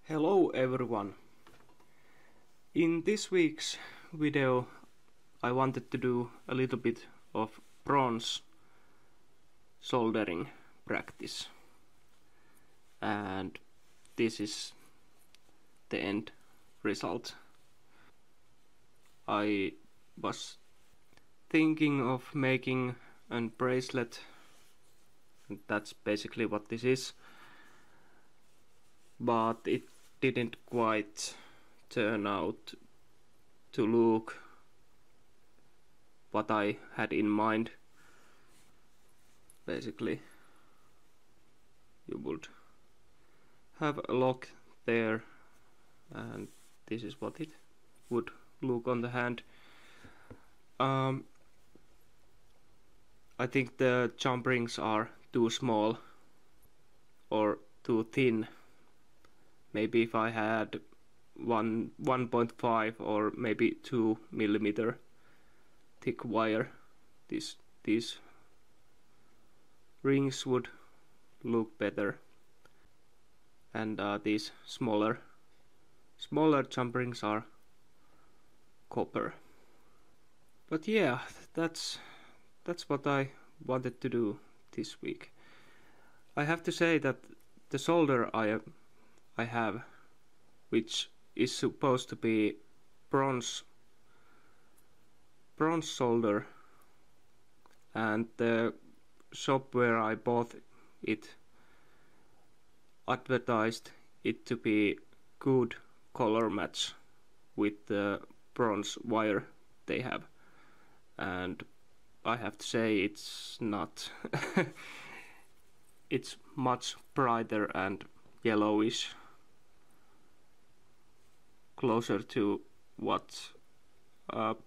Hello everyone! In this week's video I wanted to do a little bit of bronze soldering practice, and this is the end result. I was thinking of making a bracelet, and that's basically what this is, but it didn't quite turn out to look what I had in mind. Basically, you would have a lock there, and this is what it would look on the hand. I think the jump rings are too small or too thin. Maybe if I had 1.5 or maybe 2 millimeter thick wire, these rings would look better, and these smaller jump rings are copper. But yeah, that's what I wanted to do this week. I have to say that the solder I have, which is supposed to be bronze solder, and the shop where I bought it advertised it to be good color match with the bronze wire they have, and I have to say it's not. It's much brighter and yellowish, closer to what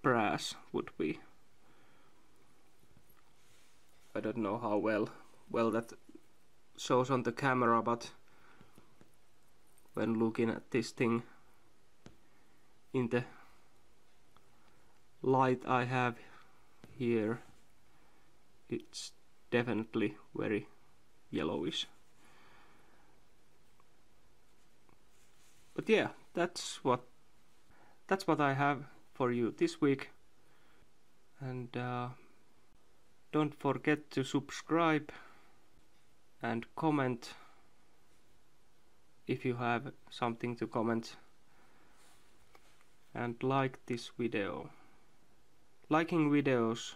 brass would be. I don't know how well that shows on the camera, but when looking at this thing in the light I have here, it's definitely very yellowish. But yeah, that's what I have for you this week, and don't forget to subscribe and comment if you have something to comment, and like this video. Liking videos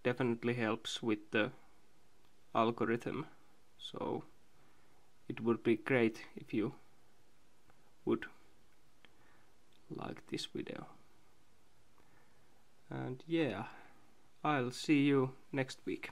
definitely helps with the algorithm, so it would be great if you would like this video. And yeah, I'll see you next week.